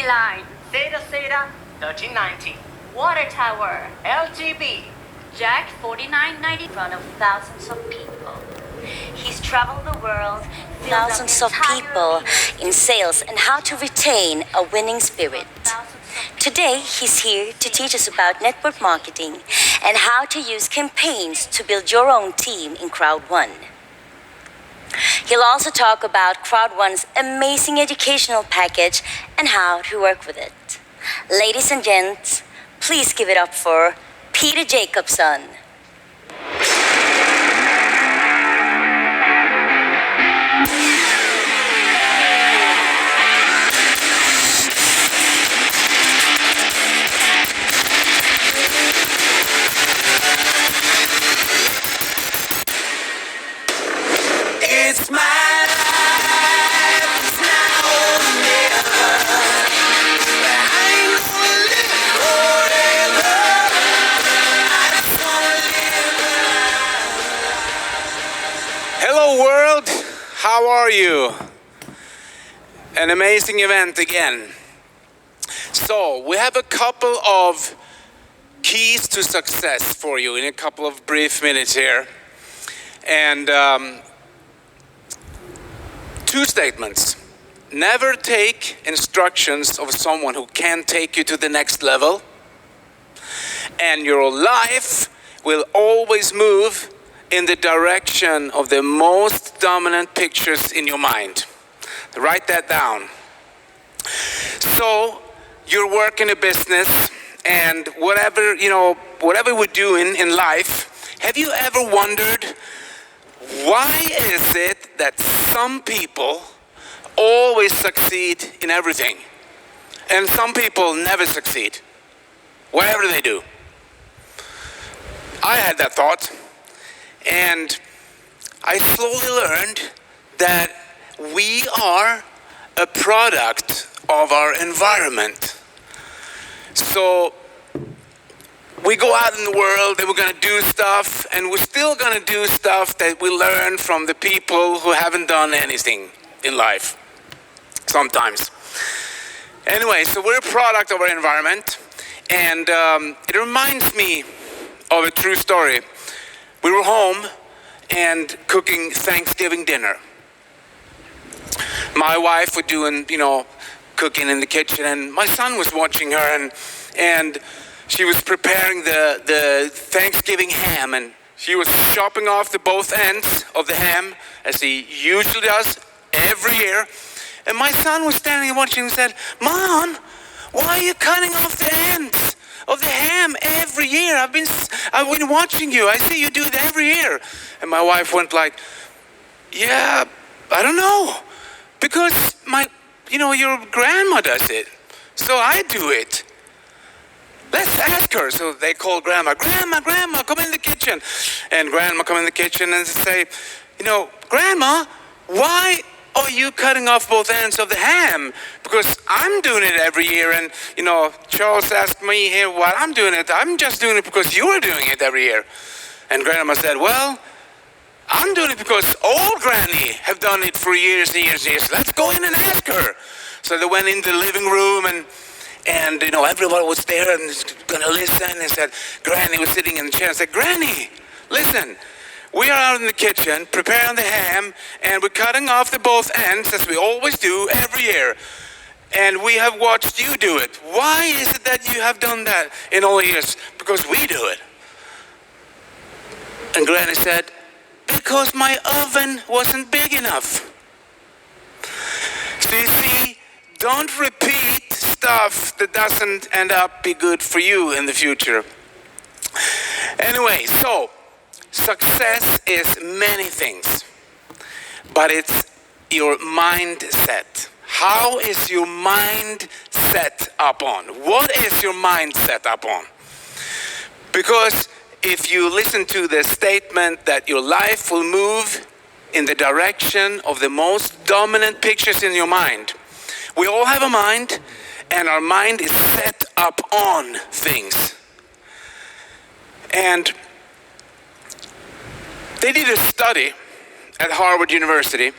Assembly line. Theta Theta 1390. Water tower. LGB. Jack 4990 in front of thousands of people. He's traveled the world, Thousands of people in sales and how to retain a winning spirit. Today, he's here to teach us about network marketing and how to use campaigns to build your own team in Crowd1. He'll also talk about Crowd1's amazing educational package and how to work with it. Ladies and gents, please give it up for Peter Jacobson. It's my life, it's now or never. I ain't gonna live forever. I just wanna live. Hello world, how are you? An amazing event again. So we have a couple of keys to success for you in a couple of brief minutes here. And two statements. Never take instructions of someone who can't take you to the next level. And your life will always move in the direction of the most dominant pictures in your mind. Write that down. So you're working a business and whatever we're doing in life, have you ever wondered why is it that some people always succeed in everything and some people never succeed, whatever they do? I had that thought, and I slowly learned that we are a product of our environment. So we go out in the world and we're going to do stuff, and we're still going to do stuff that we learn from the people who haven't done anything in life sometimes. Anyway, so we're a product of our environment, and it reminds me of a true story. We were home and cooking Thanksgiving dinner. My wife was doing, cooking in the kitchen, and my son was watching her, and she was preparing the Thanksgiving ham, and she was chopping off the both ends of the ham, as he usually does every year. And my son was standing and watching and said, "Mom, why are you cutting off the ends of the ham every year? I've been watching you. I see you do it every year." And my wife went like, "Yeah, I don't know, because your grandma does it, so I do it. Let's ask her." So they called Grandma. Grandma, come in the kitchen. And Grandma come in the kitchen and say, "Grandma, why are you cutting off both ends of the ham? Because I'm doing it every year, and Charles asked me here why I'm doing it. I'm just doing it because you're doing it every year." And Grandma said, "Well, I'm doing it because old Granny have done it for years and years and years. Let's go in and ask her." So they went into the living room, and everyone was there and was gonna listen, and said, Granny was sitting in the chair and said, "Granny, listen, we are out in the kitchen preparing the ham, and we're cutting off the both ends as we always do every year. And we have watched you do it. Why is it that you have done that in all years?" "Because we do it." And Granny said, "Because my oven wasn't big enough." So you see, don't repeat stuff that doesn't end up be good for you in the future. Anyway, so success is many things, but it's your mindset. How is your mind set up on? What is your mind set up on? Because if you listen to the statement that your life will move in the direction of the most dominant pictures in your mind. We all have a mind, and our mind is set up on things. And they did a study at Harvard University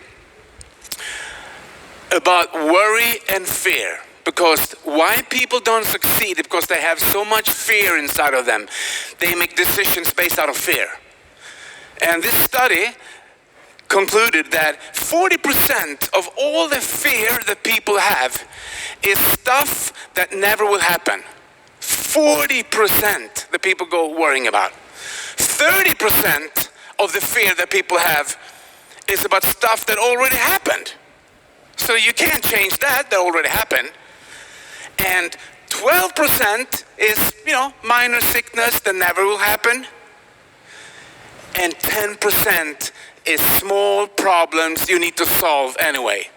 about worry and fear. Because why people don't succeed is because they have so much fear inside of them. They make decisions based out of fear. And this study concluded that 40% of all the fear that people have is stuff that never will happen. 40% that people go worrying about. 30% of the fear that people have is about stuff that already happened. So you can't change that already happened. And 12% is, minor sickness that never will happen. And 10% is small problems you need to solve anyway.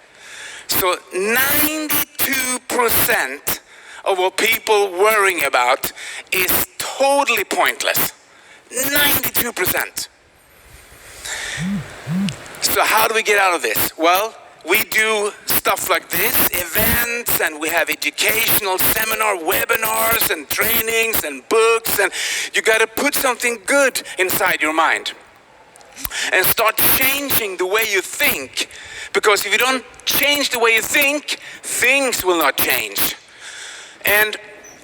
So 92% of what people worrying about is totally pointless. 92%. So how do we get out of this? Well, we do stuff like this, events, and we have educational seminar, webinars, and trainings, and books, and you gotta put something good inside your mind. And start changing the way you think. Because if you don't change the way you think, things will not change. And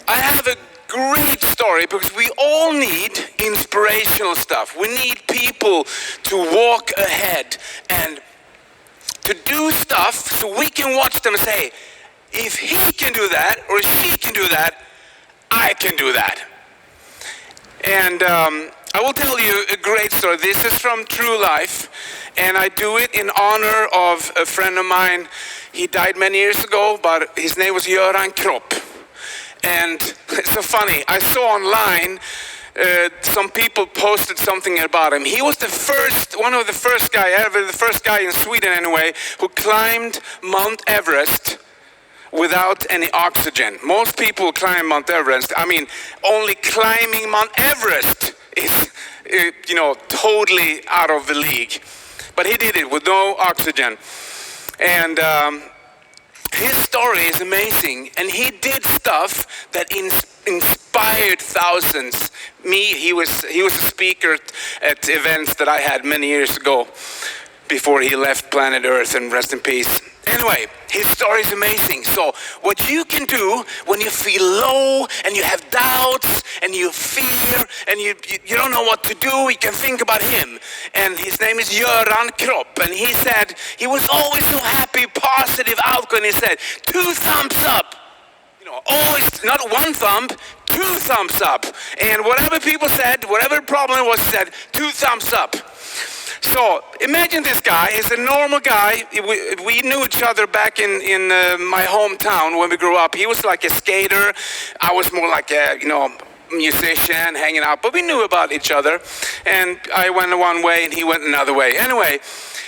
I have a great story because we all need inspirational stuff. We need people to walk ahead and to do stuff so we can watch them and say, if he can do that or she can do that, I can do that. And I will tell you a great story. This is from true life, and I do it in honor of a friend of mine. He died many years ago, but his name was Kropp. And it's so funny, I saw online some people posted something about him. He was the first guy in Sweden anyway, who climbed Mount Everest without any oxygen. Most people climb Mount Everest. I mean, only climbing Mount Everest is, totally out of the league. But he did it with no oxygen. And his story is amazing. And he did stuff that inspired thousands. He was a speaker at events that I had many years ago before he left planet Earth, and rest in peace. Anyway, his story is amazing. So what you can do when you feel low and you have doubts and you fear and you don't know what to do, you can think about him. And his name is Kropp. And he said he was always so happy, positive outgoing. He said, 2 thumbs up. Always not 1 thumb, 2 thumbs up. And whatever people said, whatever problem it was, he said, 2 thumbs up. So imagine this guy is a normal guy. We knew each other back in my hometown when we grew up. He was like a skater. I was more like a musician, hanging out. But we knew about each other. And I went one way and he went another way. Anyway,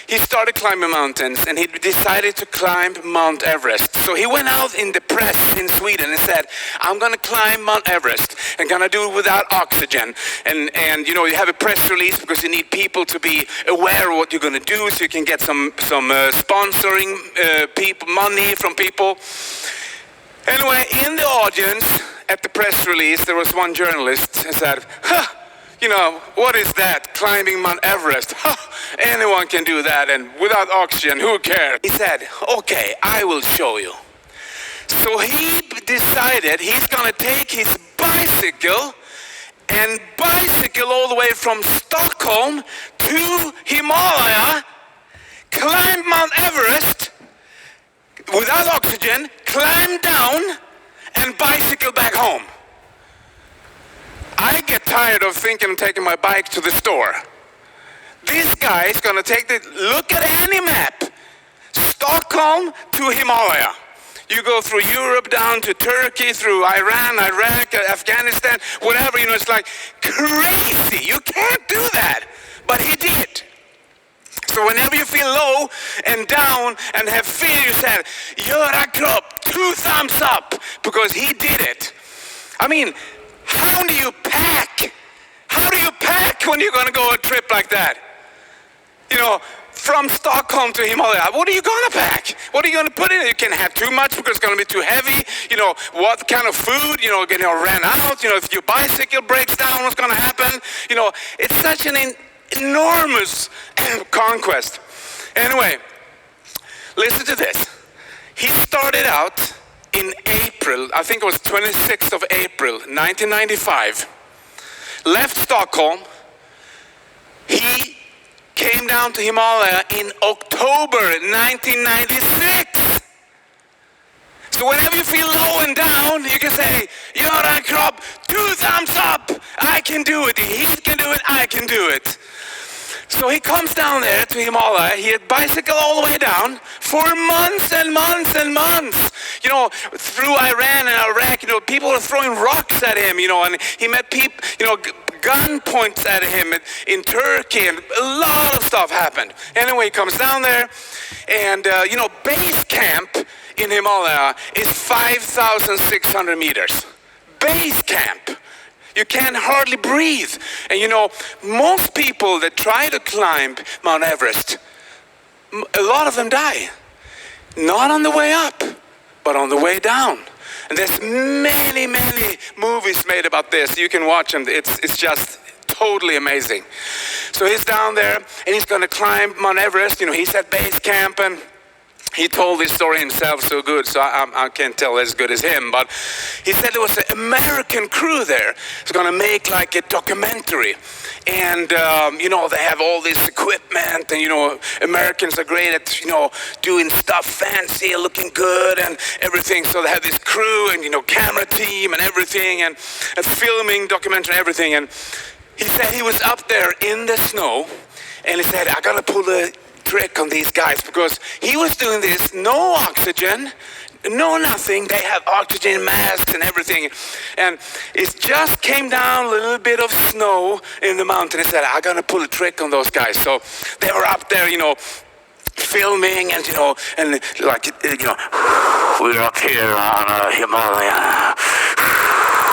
he started climbing mountains and he decided to climb Mount Everest. So he went out in the press in Sweden and said, I'm going to climb Mount Everest and going to do it without oxygen. And you have a press release because you need people to be aware of what you're going to do so you can get some sponsoring money from people. Anyway, in the audience at the press release, there was one journalist who said, what is that, climbing Mount Everest? Anyone can do that, and without oxygen, who cares? He said, okay, I will show you. So he decided he's gonna take his bicycle and bicycle all the way from Stockholm to Himalaya, climb Mount Everest without oxygen, climb down, and bicycle back home. I get tired of thinking of taking my bike to the store. This guy is going to look at any map, Stockholm to Himalaya. You go through Europe, down to Turkey, through Iran, Iraq, Afghanistan, whatever, it's like crazy. You can't do that. But he did. So whenever you feel low and down and have fear, you say, Kropp, 2 thumbs up, because he did it. I mean, how do you pack? How do you pack when you're going to go on a trip like that? From Stockholm to Himalaya, what are you going to pack? What are you going to put in it? You can't have too much because it's going to be too heavy. What kind of food, ran out. If your bicycle breaks down, what's going to happen? It's such an enormous conquest. Anyway, listen to this. He started out in April, I think it was 26th of April, 1995, left Stockholm. He came down to Himalaya in October 1996. So whenever you feel low and down, you can say, Göran Kropp, 2 thumbs up. I can do it. He can do it. I can do it. So he comes down there to Himalaya. He had bicycle all the way down for months and months and months. You know, through Iran and Iraq, you know, people were throwing rocks at him, you know, and he met people, you know, gun points at him in Turkey, and a lot of stuff happened. Anyway, he comes down there, and, you know, base camp in Himalaya is 5,600 meters. Base camp. You can hardly breathe. And you know, most people that try to climb Mount Everest, a lot of them die. Not on the way up, but on the way down. And there's many, many movies made about this. You can watch them. It's just totally amazing. So he's down there, and he's going to climb Mount Everest. You know, he's at base camp, and he told this story himself so good, so I can't tell as good as him. But he said there was an American crew there. It's going to make like a documentary. And, you know, they have all this equipment. And, you know, Americans are great at, you know, doing stuff fancy, looking good and everything. So they have this crew and, you know, camera team and everything. And filming, documentary, everything. And he said he was up there in the snow. And he said, I got to pull the trick on these guys, because he was doing this, no oxygen, no nothing. They have oxygen masks and everything, and it just came down a little bit of snow in the mountain. He said, I'm gonna pull a trick on those guys. So they were up there, you know, filming, and you know, and like, you know, we're up here on Himalaya.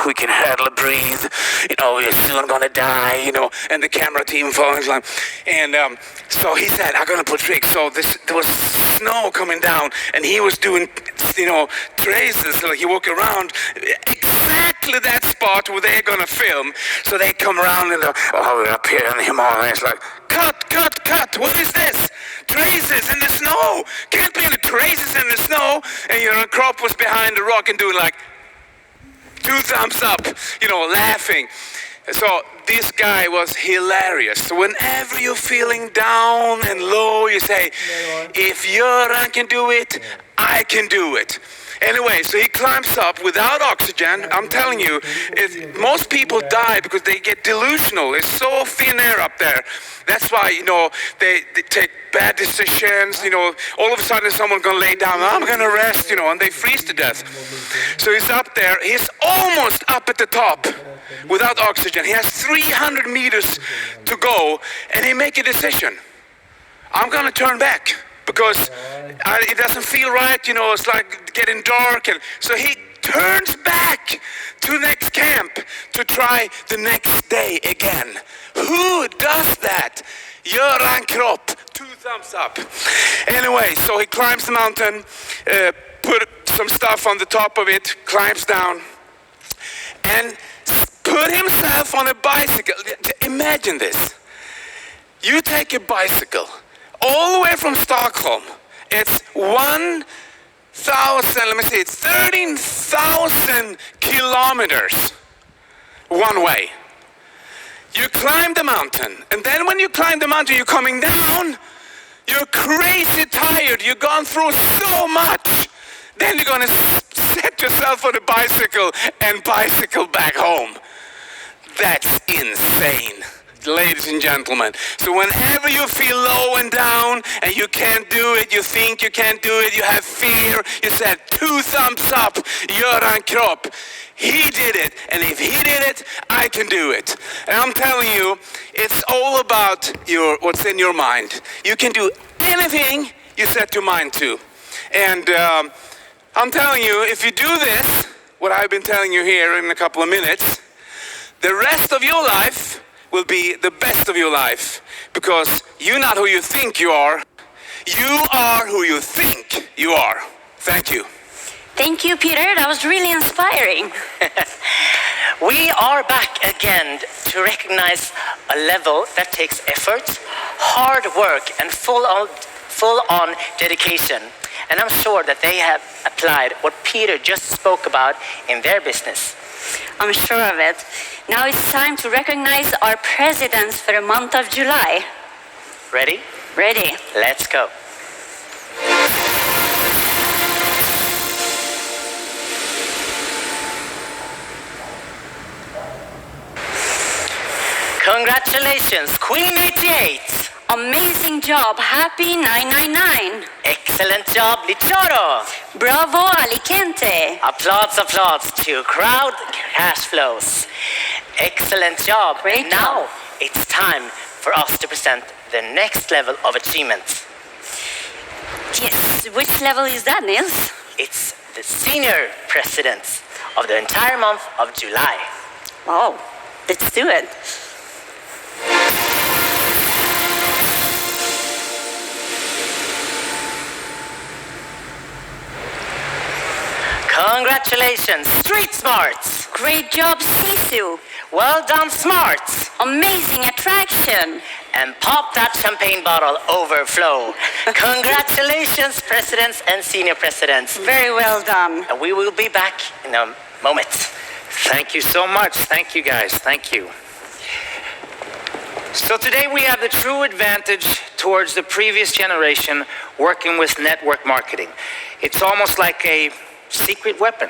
We can hardly breathe, you know, we're soon gonna die, you know, and the camera team following him. And so he said, I'm gonna put tricks. So there was snow coming down, and he was doing, you know, traces, like he walked around exactly that spot where they're gonna film. So they come around and oh, we're up here in the Himalayas, like, cut, what is this? Traces in the snow. Can't be any traces in the snow. And Göran Kropp was behind the rock and doing like, 2 thumbs up, you know, laughing. So this guy was hilarious. So whenever you're feeling down and low, you say, if Göran can do it, I can do it. Anyway, so he climbs up without oxygen. I'm telling you, most people die because they get delusional. It's so thin air up there. That's why, you know, they take bad decisions. You know, all of a sudden someone's going to lay down, I'm going to rest, you know, and they freeze to death. So he's up there. He's almost up at the top without oxygen. He has 300 meters to go, and he make a decision. I'm going to turn back, because it doesn't feel right, you know, it's like getting dark. And so he turns back to next camp to try the next day again. Who does that? Göran Kropp, 2 thumbs up. Anyway, so he climbs the mountain, put some stuff on the top of it, climbs down, and put himself on a bicycle. Imagine this. You take a bicycle all the way from Stockholm. It's 13,000 kilometers one way. You climb the mountain, and then when you climb the mountain, you're coming down, you're crazy tired, you've gone through so much. Then you're gonna set yourself on a bicycle and bicycle back home. That's insane, ladies and gentlemen. So whenever you feel low and down and you can't do it, you think you can't do it, you have fear, you said 2 thumbs up, Göran Kropp. He did it, and if he did it, I can do it. And I'm telling you, it's all about what's in your mind. You can do anything you set your mind to. And I'm telling you, if you do this, what I've been telling you here in a couple of minutes, the rest of your life will be the best of your life, because you're not who you think you are. You are who you think you are. Thank you. Thank you, Peter. That was really inspiring. We are back again to recognize a level that takes effort, hard work, and full-on dedication. And I'm sure that they have applied what Peter just spoke about in their business. I'm sure of it. Now it's time to recognize our presidents for the month of July. Ready? Ready? Let's go. Congratulations, Queen 88! Amazing job, happy 999. Excellent job, Lichoro! Bravo, Alicante. Applause to Crowd Cash Flows. Excellent job. Great Now job. it's time for us to present the next level of achievement. Yes, which level is that, Nils? It's the senior presidents of the entire month of July. Oh, let's do it. Congratulations, Street Smarts! Great job, Sisu. Well done, Smarts! Amazing attraction. And pop that champagne bottle overflow. Congratulations, presidents and senior presidents. Very well done. And we will be back in a moment. Thank you so much. Thank you, guys. Thank you. So today we have the true advantage towards the previous generation working with network marketing. It's almost like a secret weapon.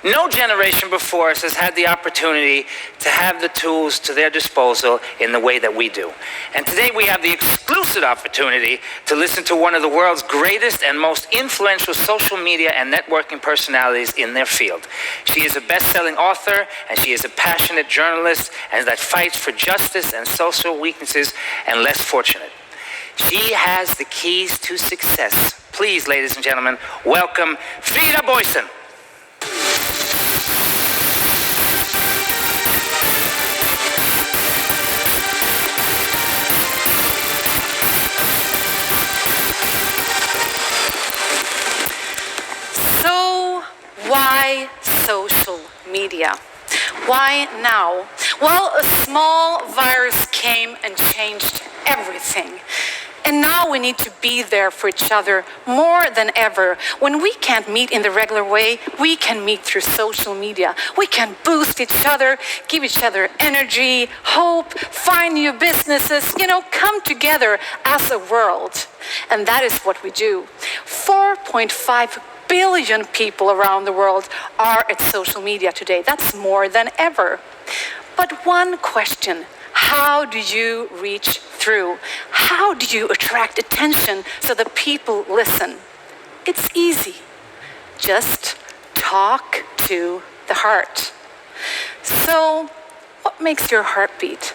No generation before us has had the opportunity to have the tools to their disposal in the way that we do. And today we have the exclusive opportunity to listen to one of the world's greatest and most influential social media and networking personalities in their field. She is a best-selling author, and she is a passionate journalist and that fights for justice and social weaknesses and less fortunate. She has the keys to success. Please, ladies and gentlemen, welcome Frida Boysen. So, why social media? Why now? Well, a small virus came and changed everything. And now we need to be there for each other more than ever. When we can't meet in the regular way, we can meet through social media. We can boost each other, give each other energy, hope, find new businesses, come together as a world. And that is what we do. 4.5 billion people around the world are at social media today. That's more than ever. But one question: how do you reach through? How do you attract attention so that people listen? It's easy. Just talk to the heart. So, what makes your heart beat?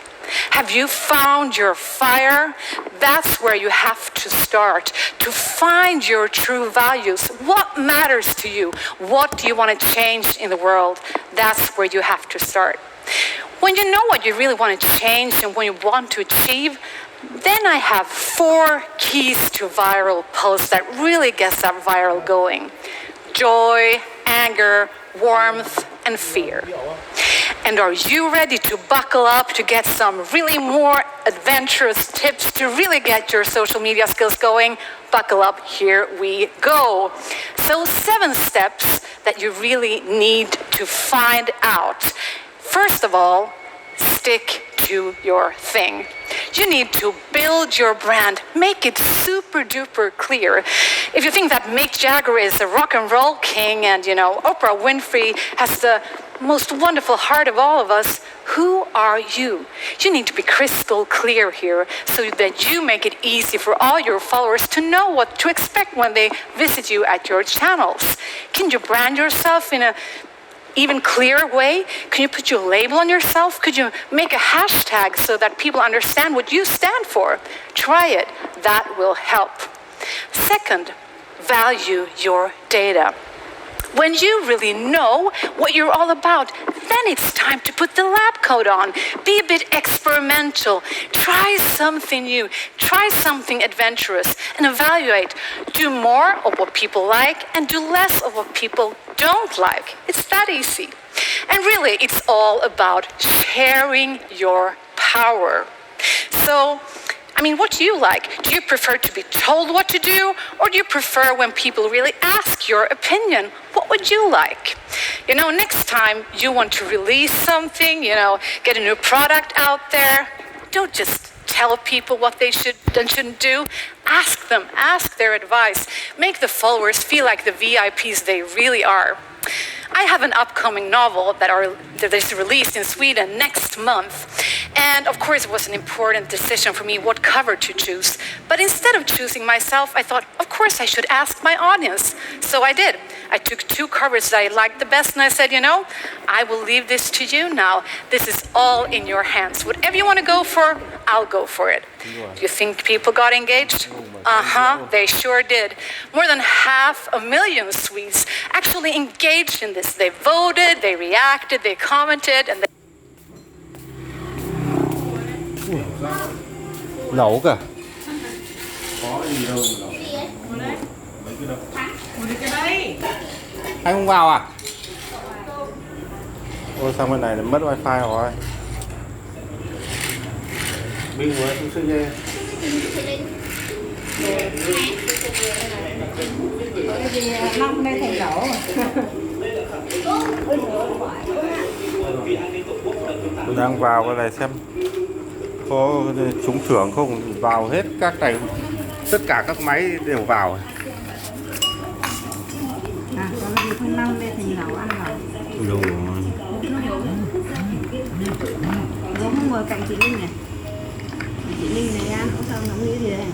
Have you found your fire? That's where you have to start, to find your true values. What matters to you? What do you want to change in the world? That's where you have to start. When you know what you really want to change and what you want to achieve, then I have 4 keys to viral posts that really gets that viral going: joy, anger, warmth, and fear. And are you ready to buckle up to get some really more adventurous tips to really get your social media skills going? Buckle up, here we go. So 7 steps that you really need to find out. First of all, stick to your thing. You need to build your brand, make it super duper clear. If you think that Mick Jagger is a rock and roll king and, Oprah Winfrey has the most wonderful heart of all of us, who are you? You need to be crystal clear here so that you make it easy for all your followers to know what to expect when they visit you at your channels. Can you brand yourself in a even clearer way? Can you put your label on yourself? Could you make a hashtag so that people understand what you stand for? Try it. That will help. Second, value your data. When you really know what you're all about, then it's time to put the lab coat on. Be a bit experimental. Try something new. Try something adventurous and evaluate. Do more of what people like and do less of what people don't like. It's that easy. And really, it's all about sharing your power. So, I mean, what do you like? Do you prefer to be told what to do, or do you prefer when people really ask your opinion? What would you like? You know, next time you want to release something, you know, get a new product out there, don't just tell people what they should and shouldn't do. Ask them, ask their advice. Make the followers feel like the VIPs they really are. I have an upcoming novel that is released in Sweden next month. And of course, it was an important decision for me what cover to choose. But instead of choosing myself, I thought, of course, I should ask my audience. So I did. I took 2 covers that I liked the best, and I said, you know, I will leave this to you now. This is all in your hands. Whatever you want to go for, I'll go for it. Do you think people got engaged? They sure did. More than 500,000 Swedes actually engaged in this. They voted, they reacted, they commented, and they... Nấu cả. Anh không vào à? Ôi sao bên này mất wifi rồi. Mình vừa xuống xe nghe. Năm nay thành lỗ. Tôi đang vào cái này xem có trúng thưởng không, vào hết các này, tất cả các máy đều vào. À, còn gì không năm nay thành lỗ ăn rồi. Đủ. Nó không ngồi cạnh chị Linh này. Chị Linh này ăn cũng sao nóng nghĩ gì đây?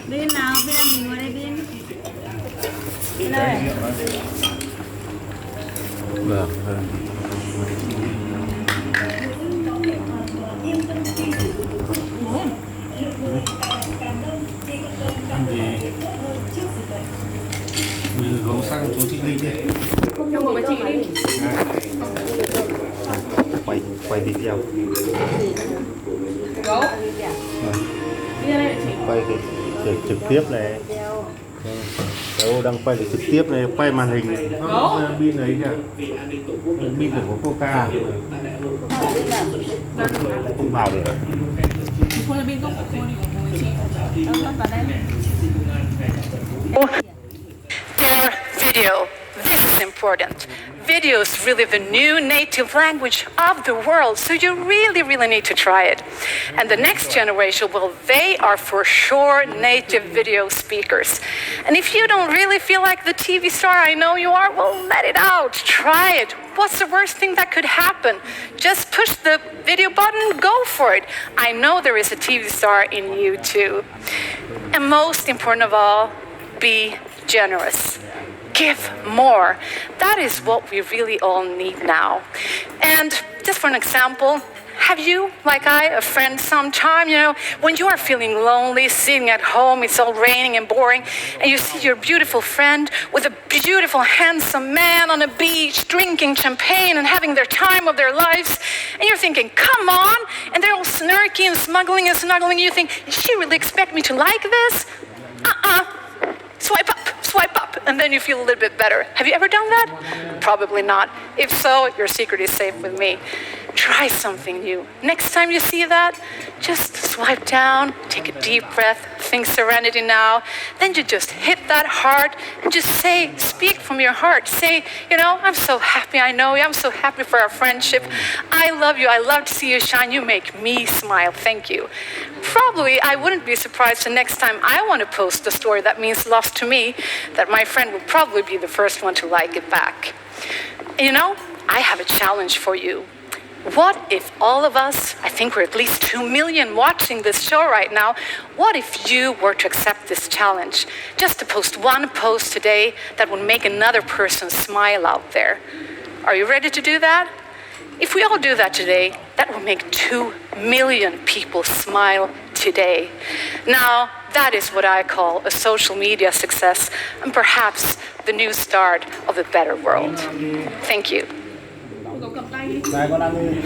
Bên nào, bên nào mình ngồi đây bên. Bên đây. Vâng. Ăn gì? Mình gấu sang chú chị Linh đi. Không ngồi với chị Linh. Quay video. Gấu. Quay cái trực tiếp này. Đâu đang quay cái trực tiếp này, quay màn hình này. Pin ấy kìa. Pin của Coca. Không vào được. Their video. This is important. Video is really the new native language of the world, so you really, really need to try it. And the next generation, well, they are for sure native video speakers. And if you don't really feel like the TV star I know you are, well, let it out. Try it. What's the worst thing that could happen? Just push the video button, go for it. I know there is a TV star in you too. And most important of all, be generous. Give more. That is what we really all need now. And just for an example, have you, like I, a friend sometime, you know, when you are feeling lonely, sitting at home, it's all raining and boring, and you see your beautiful friend with a beautiful, handsome man on a beach, drinking champagne and having their time of their lives, and you're thinking, come on, and they're all snarky and smuggling and snuggling, and you think, did she really expect me to like this? Swipe up, and then you feel a little bit better. Have you ever done that? Probably not. If so, your secret is safe with me. Try something new. Next time you see that, just swipe down, take a deep breath, think serenity now. Then you just hit that heart and just say, speak from your heart. Say, you know, I'm so happy I know you. I'm so happy for our friendship. I love you. I love to see you shine. You make me smile. Thank you. Probably I wouldn't be surprised the next time I want to post a story that means lots to me, that my friend will probably be the first one to like it back. You know, I have a challenge for you. What if all of us, I think we're at least 2 million watching this show right now, what if you were to accept this challenge? Just to post one post today that would make another person smile out there. Are you ready to do that? If we all do that today, that will make 2 million people smile today. Now, that is what I call a social media success and perhaps the new start of a better world. Thank you. Này con ăn đi.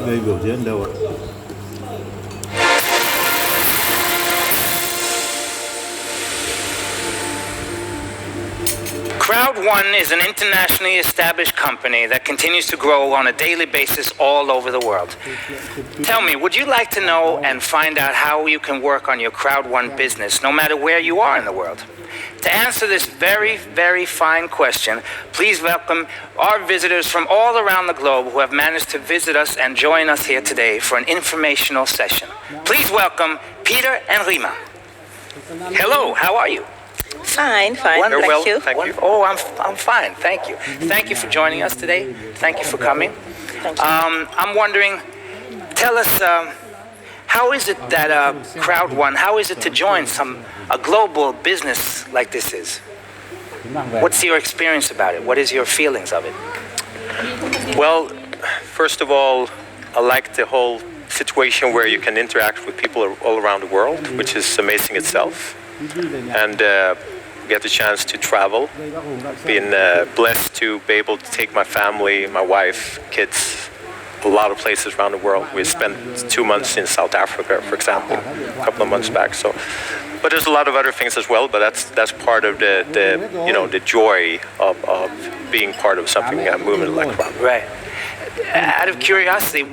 Đây biểu diễn đâu ạ? Crowd1 is an internationally established company that continues to grow on a daily basis all over the world. Tell me, would you like to know and find out how you can work on your Crowd1 business no matter where you are in the world? To answer this very, very fine question, please welcome our visitors from all around the globe who have managed to visit us and join us here today for an informational session. Please welcome Peter and Rima. Hello, how are you? Fine, fine. Wonderful. Thank you. Oh, I'm fine. Thank you. Thank you for joining us today. Thank you for coming. I'm wondering, tell us, how is it that Crowd1, how is it to join a global business like this is? What's your experience about it? What is your feelings of it? Well, first of all, I like the whole situation where you can interact with people all around the world, which is amazing itself. And get the chance to travel, being blessed to be able to take my family, my wife, kids, a lot of places around the world. We spent 2 months in South Africa, for example, a couple of months back. So, but there's a lot of other things as well. But that's part of the joy of being part of something, a movement like Crowd. Right. Out of curiosity,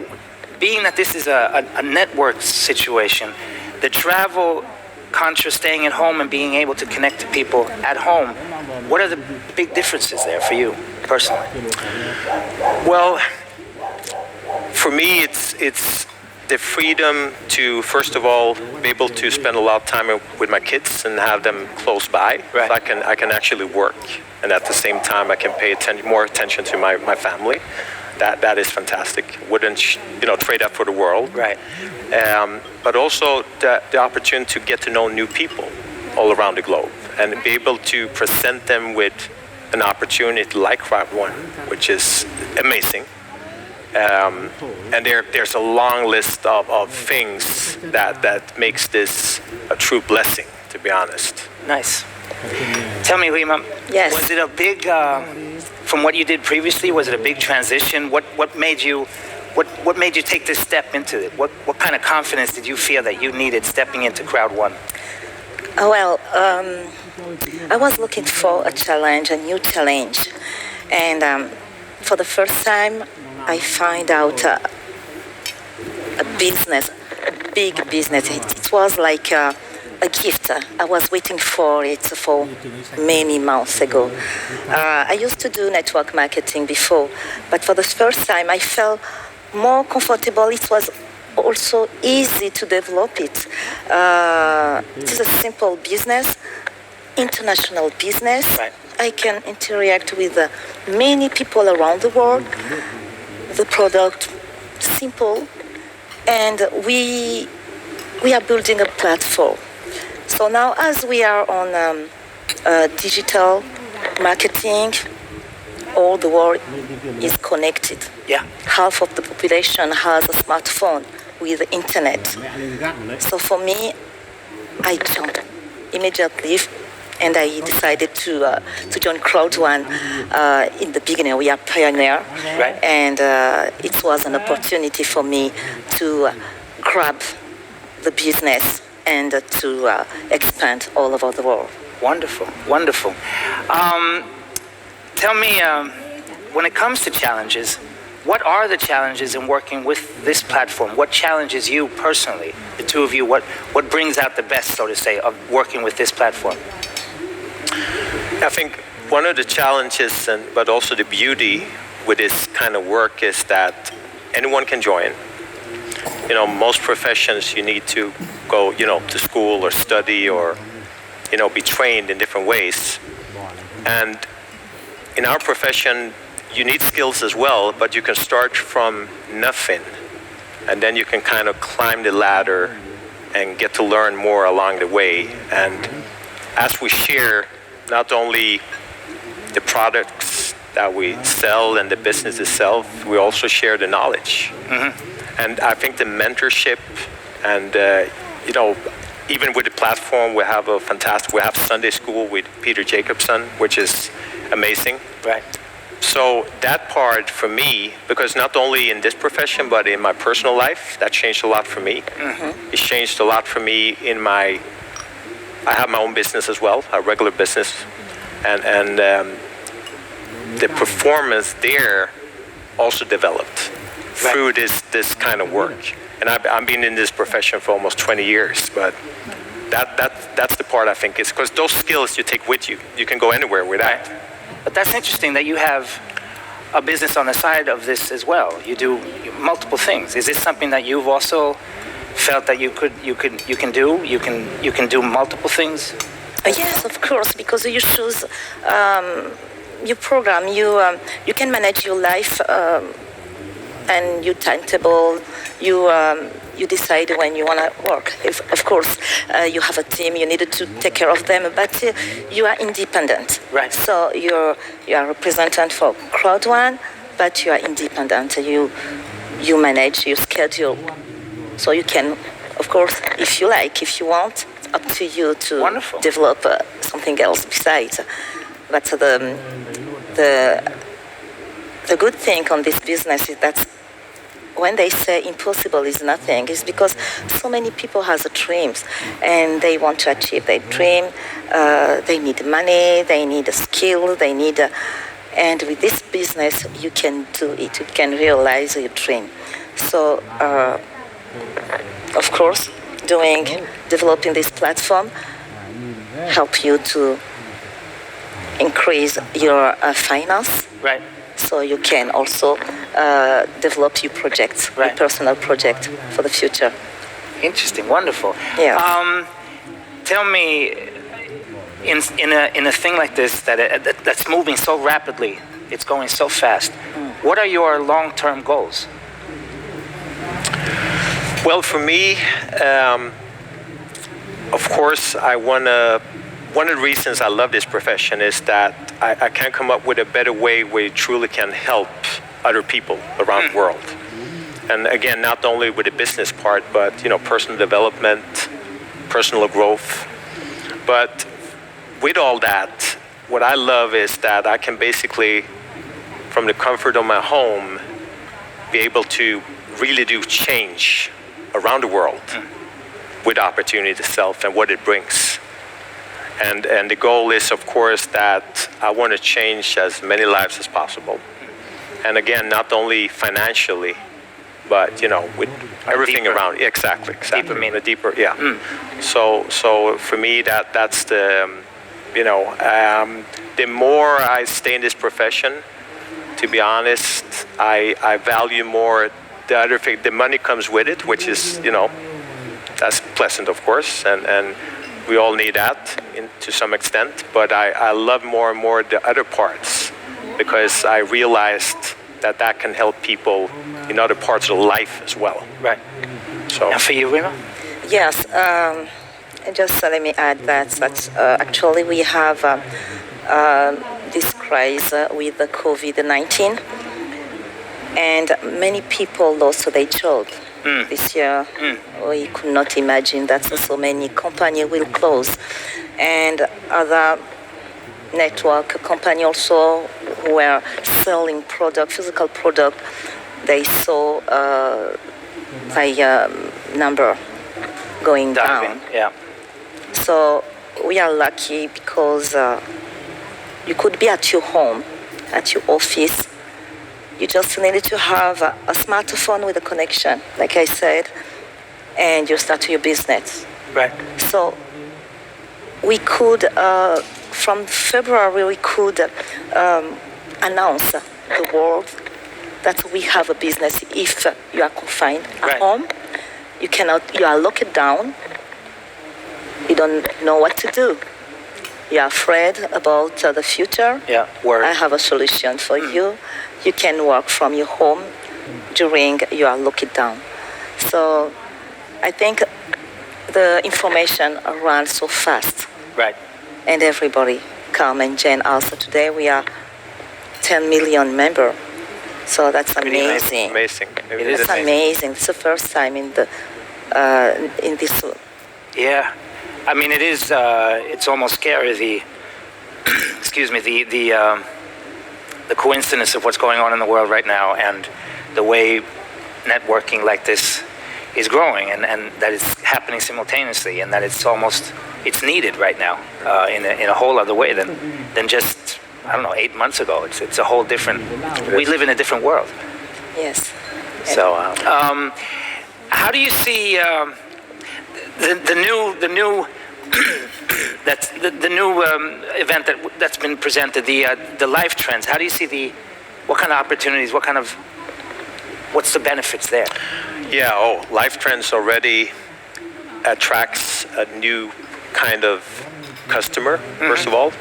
being that this is a network situation, the travel contra staying at home and being able to connect to people at home, what are the big differences there for you personally? Well, for me, it's the freedom to, first of all, be able to spend a lot of time with my kids and have them close by. Right. So I can actually work, and at the same time, I can pay more attention to my family. That is fantastic. Wouldn't trade that for the world. Right. But also the opportunity to get to know new people all around the globe and be able to present them with an opportunity like Crowd1, which is amazing. And there's a long list of things that makes this a true blessing, to be honest. Nice. Tell me, Rima, Yes. was it a big, from what you did previously, was it a big transition? What made you take this step into it? What kind of confidence did you feel that you needed stepping into Crowd1? Well, I was looking for a challenge, a new challenge. And for the first time, I find out a business, a big business. It was like a gift. I was waiting for it for many months ago. I used to do network marketing before, but for the first time I felt more comfortable. It was also easy to develop it. It is a simple business, international business. Right. I can interact with many people around the world. The product, simple, and we are building a platform. So now, as we are on digital marketing, all the world is connected. Yeah. Half of the population has a smartphone with the internet. So for me, I jumped immediately, and I decided to join Crowd1. In the beginning, we are pioneer, Right. and it was an opportunity for me to grab the business and to expand all over the world. Wonderful, wonderful. Tell me, when it comes to challenges, what are the challenges in working with this platform? What challenges you personally, the two of you? What brings out the best, so to say, of working with this platform? I think one of the challenges, but also the beauty with this kind of work, is that anyone can join. You know, most professions you need to go, to school or study or, be trained in different ways. And in our profession, you need skills as well, but you can start from nothing. And then you can kind of climb the ladder and get to learn more along the way. And as we share not only the products that we sell and the business itself, we also share the knowledge. Mm-hmm. And I think the mentorship and, even with the platform, we have Sunday school with Peter Jacobson, which is amazing. Right. So that part for me, because not only in this profession, but in my personal life, that changed a lot for me. Mm-hmm. It changed a lot for me I have my own business as well, a regular business. And the performance there also developed through this kind of work. And I've been in this profession for almost 20 years, but that's the part I think is because those skills you take with you. You can go anywhere with that. Right. But that's interesting that you have a business on the side of this as well. You do multiple things. Is this something that you've also felt that you can do? You can do multiple things? Yes, of course, because you choose your program. You can manage your life and your timetable. You decide when you want to work. Of course, you have a team. You needed to take care of them, but you are independent. Right. So you're a representative for Crowd1, but you are independent. You manage your schedule, so you can, of course, if you want, up to you to Wonderful. Develop something else besides. But the good thing on this business is that when they say impossible is nothing, it's because so many people have dreams and they want to achieve their dream. They need money, they need a skill, and with this business you can do it. You can realize your dream. So, of course, developing this platform help you to increase your finance. Right. So you can also develop your projects, right. Your personal project for the future. Interesting, wonderful. Yeah. Tell me, in a thing like this that's moving so rapidly, it's going so fast. What are your long-term goals? Well, for me, of course, one of the reasons I love this profession is that I can't come up with a better way where you truly can help other people around the world. And again, not only with the business part, but personal development, personal growth. But with all that, what I love is that I can basically, from the comfort of my home, be able to really do change around the world with opportunity itself and what it brings. And the goal is, of course, that I want to change as many lives as possible. And again, not only financially, but with everything deeper. around. Exactly. Deeper meaning. Deeper, yeah. So for me, that's the the more I stay in this profession, to be honest, I value more the other thing. The money comes with it, which is that's pleasant, of course, and we all need that to some extent, but I love more and more the other parts because I realized that can help people in other parts of life as well. Right. So. And for you, Rima? Yes. Just let me add that actually we have this crisis with the COVID-19, and many people lost their job. This year, we could not imagine that so many companies will close. And other network companies also who were selling physical product, they saw their number going down. Yeah. So we are lucky because you could be at your home, at your office. You just needed to have a smartphone with a connection, like I said, and you start your business. Right. So we could, from February, we could announce the world that we have a business. If you are confined at home, you are locked down, you don't know what to do. You are afraid about the future. Yeah, worry. I have a solution for you. You can work from your home during you are locked down. So I think the information runs so fast. Right. And everybody come and join us. So today we are 10 million members. So that's amazing. Amazing. It is amazing. It's the first time in the in this. Yeah, I mean it is. It's almost scary. The excuse me. The coincidence of what's going on in the world right now, and the way networking like this is growing, and that it's happening simultaneously, and that it's needed right now in a whole other way than just, I don't know, 8 months ago. It's a whole different. We live in a different world. Yes. So, how do you see the new that's the new event that's been presented, the life trends? How do you see what kind of opportunities? What's the benefits there? Yeah. Life Trends already attracts a new kind of customer, first of all,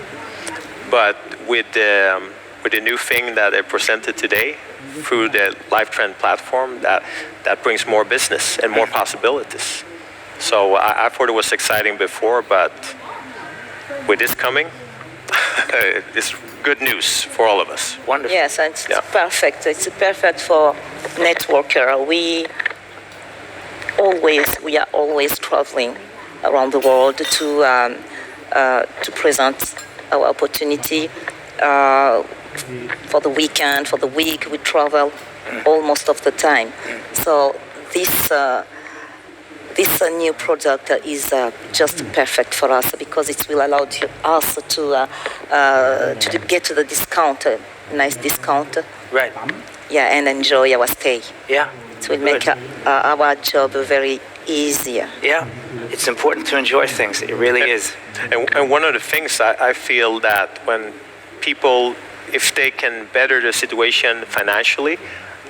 but with the new thing that I presented today through the Life Trend platform, that brings more business and more possibilities. So I thought it was exciting before, but with this coming, it's good news for all of us. Wonderful. Yes, and it's perfect. It's perfect for networker. We are always traveling around the world to present our opportunity. For the weekend, for the week, we travel almost of the time. So this new product is just perfect for us because it will allow us to get the discount, nice discount. Right. Yeah, and enjoy our stay. Yeah. It will make our job very easier. Yeah, it's important to enjoy things. It really is. And one of the things I feel that when people, if they can better the situation financially,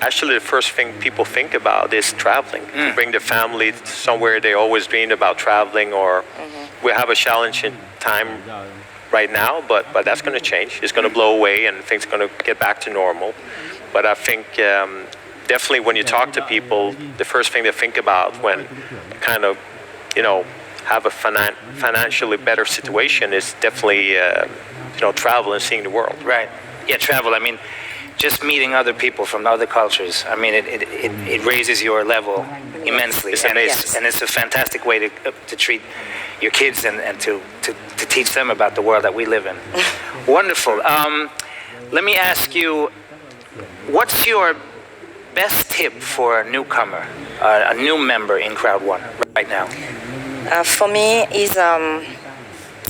actually the first thing people think about is traveling. To bring the family somewhere they always dreamed about traveling, or we have a challenging time right now, but that's going to change. It's going to blow away and things are going to get back to normal. But I think definitely when you talk to people, the first thing they think about when kind of, have a financially better situation is definitely, travel and seeing the world. Right. Yeah, travel. I mean, just meeting other people from other cultures. I mean, it raises your level immensely. It's amazing. And it's a fantastic way to treat your kids and to teach them about the world that we live in. Wonderful. Let me ask you, what's your best tip for a newcomer, a new member in Crowd1 right now? For me, is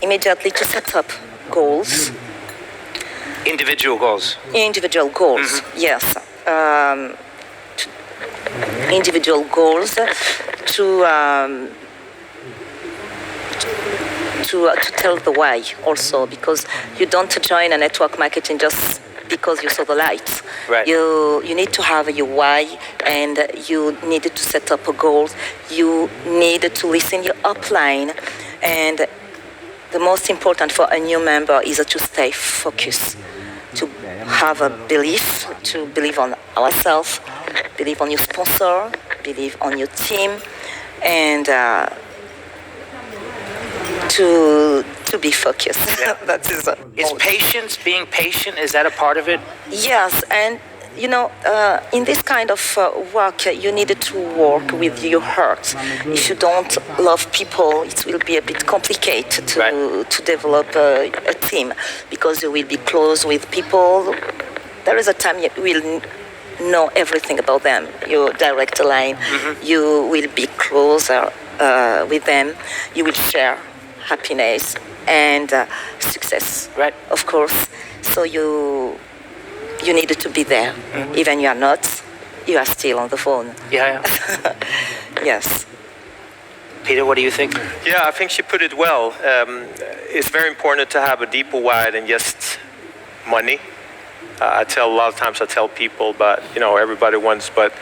immediately to set up goals. Individual goals. Individual goals, yes. Individual goals to tell the why also, because you don't join a network marketing just because you saw the lights. Right. You need to have your why, and you need to set up a goal. You need to listen your upline, and the most important for a new member is to stay focused, to have a belief, to believe on ourselves, believe on your sponsor, believe on your team, and to be focused. Yeah. That is Patience, being patient, is that a part of it? Yes, and in this kind of work, you need to work with your heart. If you don't love people, it will be a bit complicated to develop a team, because you will be close with people. There is a time you will know everything about them, your direct line. You will be closer with them. You will share happiness, and success. Right. Of course. So you needed to be there. Even you are not, you are still on the phone. Yeah. Yes. Peter, what do you think? Yeah, I think she put it well. It's very important to have a deeper why than just money. A lot of times I tell people, but everybody wants, but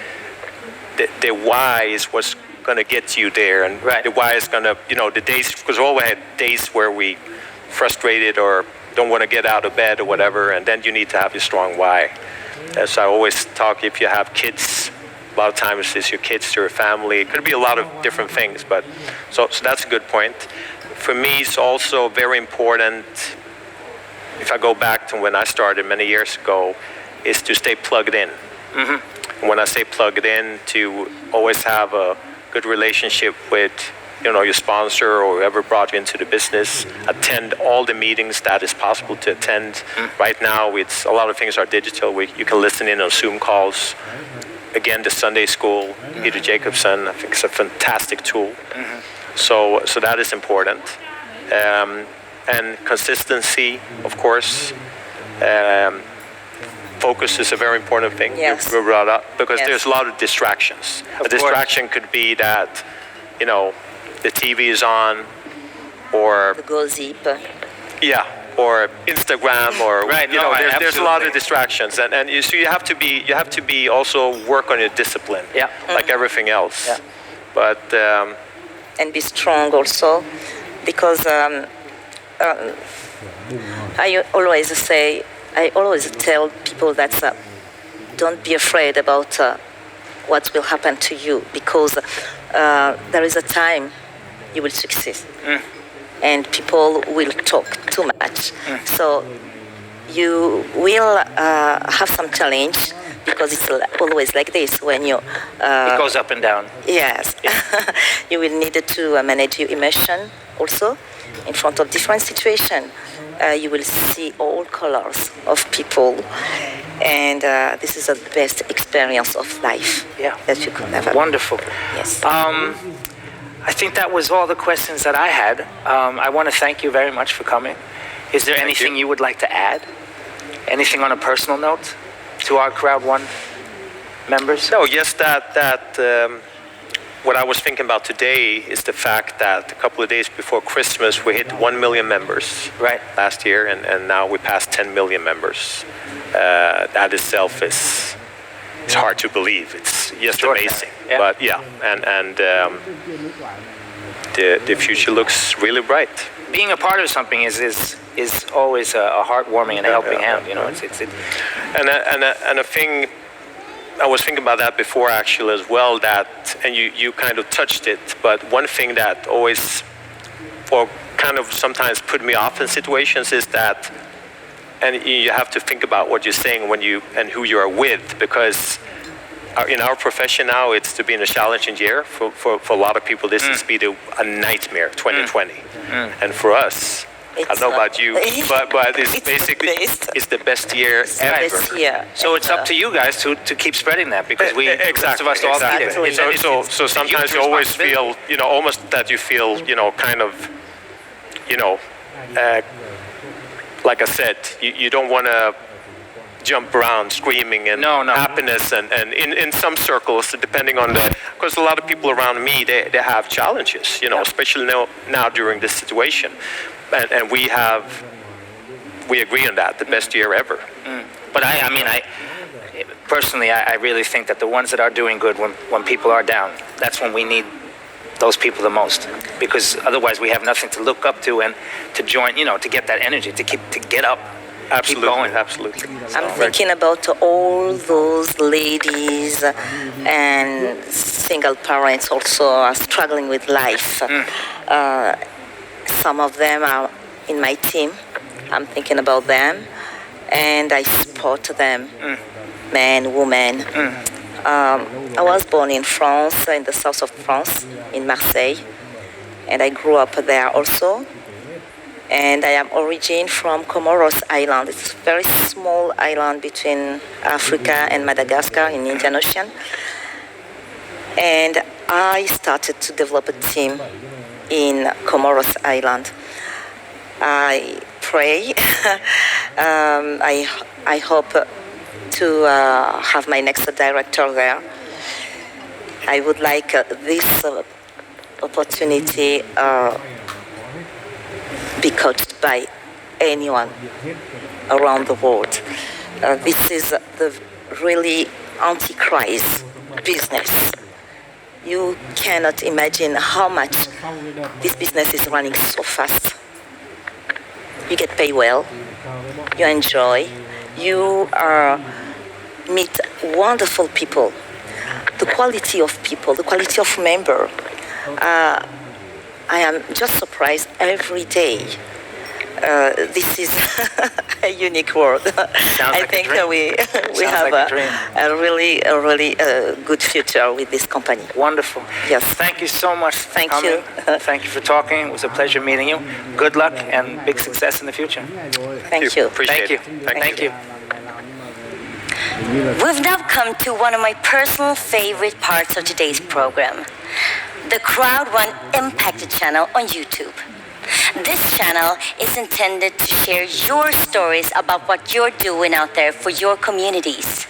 the why is what's going to get you there, and the why is going to, the days, because we all had days where we frustrated or don't want to get out of bed or whatever, and then you need to have a strong why. As I always talk, if you have kids, a lot of times it's your kids, your family. It could be a lot of different things, but so that's a good point. For me, it's also very important, if I go back to when I started many years ago, is to stay plugged in. Mm-hmm. When I say plugged in, to always have a good relationship with your sponsor or whoever brought you into the business, attend all the meetings that is possible to attend. Right now, it's a lot of things are digital. You can listen in on Zoom calls. Again, the Sunday School, Peter Jacobson, I think it's a fantastic tool. So that is important. And consistency, of course. Focus is a very important thing. Yes. You brought up, because Yes. there's a lot of distractions. A distraction could be that, the TV is on, or The gossip. or Instagram, or there's a lot of absolutely. distractions, and you have to be also work on your discipline, like everything else. Yeah. But And be strong also, because I always tell people that don't be afraid about what will happen to you, because there is a time you will succeed, and people will talk too much. So you will have some challenge, because it's always like this when you. It goes up and down. Yes, you will need to manage your emotion also in front of different situations. You will see all colors of people, and this is the best experience of life that you could ever. Wonderful. Yes. I think that was all the questions that I had. I want to thank you very much for coming. Is there anything you would like to add? Anything on a personal note to our Crowd One members? no, yes, that what I was thinking about today is the fact that a couple of days before Christmas we hit 1 million members last year, and now we passed 10 million members. That itself is hard to believe. It's just amazing. Yeah. But and the future looks really bright. Being a part of something is always a heartwarming and a helping hand. And a thing, I was thinking about that before actually as well, that, and you kind of touched it, but one thing that always, or kind of sometimes put me off in situations is that, and you have to think about what you're saying and who you are with, because in our profession now, it's to be in a challenging year. For a lot of people, this has been a nightmare, 2020. And for us, I don't know about you, but it's basically it's the best year ever. So it's up to you guys to keep spreading that, because the rest of us all need it. So sometimes you always feel, almost that you feel, kind of, like I said, you don't want to jump around screaming and happiness, and in some circles, depending on because a lot of people around me, they have challenges, especially now during this situation. And we agree on that, the best year ever. But I personally, I really think that the ones that are doing good, when people are down, that's when we need those people the most, because otherwise we have nothing to look up to and to join, to get that energy, to get up. Absolutely, keep going. Absolutely. I'm thinking about all those ladies and single parents also are struggling with life. Some of them are in my team. I'm thinking about them, and I support them, men, women. I was born in France, in the south of France, in Marseille, and I grew up there also. And I am origin from Comoros Island. It's a very small island between Africa and Madagascar in the Indian Ocean. And I started to develop a team in Comoros Island. I pray. I hope to have my next director there. I would like this opportunity be coached by anyone around the world. This is the really antichrist business. You cannot imagine how much this business is running so fast. You get paid well, you enjoy, you meet wonderful people, the quality of people, the quality of member. I am just surprised every day. This is a unique world. I think we have a really good future with this company. Wonderful. Yes. Thank you so much. Thank you. Thank you for talking. It was a pleasure meeting you. Good luck and big success in the future. Thank you. Appreciate it. Thank you. We've now come to one of my personal favorite parts of today's program, the Crowd1 Impact channel on YouTube. This channel is intended to share your stories about what you're doing out there for your communities.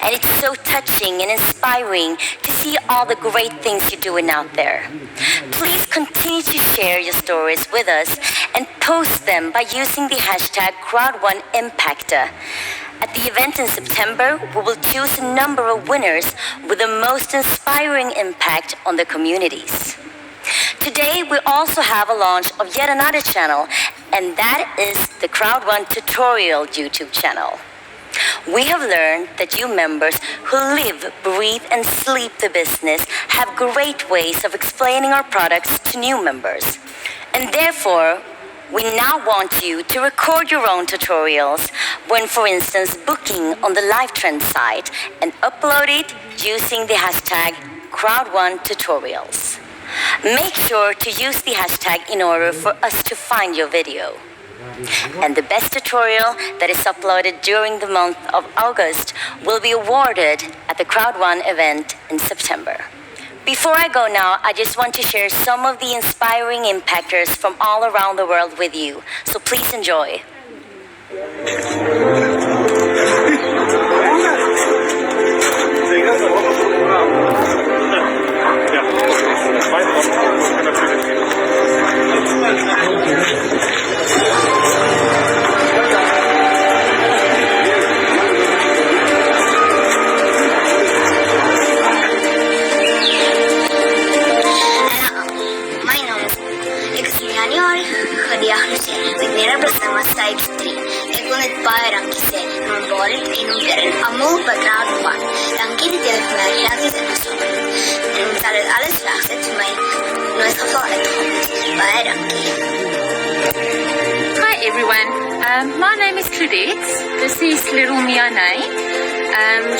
And it's so touching and inspiring to see all the great things you're doing out there. Please continue to share your stories with us and post them by using the hashtag Crowd1Impactor. At the event in September, we will choose a number of winners with the most inspiring impact on their communities. Today, we also have a launch of yet another channel, and that is the Crowd1 Tutorial YouTube channel. We have learned that you members who live, breathe, and sleep the business have great ways of explaining our products to new members. And therefore, we now want you to record your own tutorials when, for instance, booking on the LiveTrend site and upload it using the hashtag Crowd1Tutorials. Make sure to use the hashtag in order for us to find your video. And the best tutorial that is uploaded during the month of August will be awarded at the Crowd1 event in September. Before I go now, I just want to share some of the inspiring impactors from all around the world with you. So please enjoy. Baie dankie sê en ontwaarheid en ontwering almal by Crowd1. Dankie dat julle vir my gratis ingesom het. En ek sal dit alles wegsit vir my nooit geval uitgekom. Baie dankie. Hi everyone, my name is Claudette. This is little Mianay.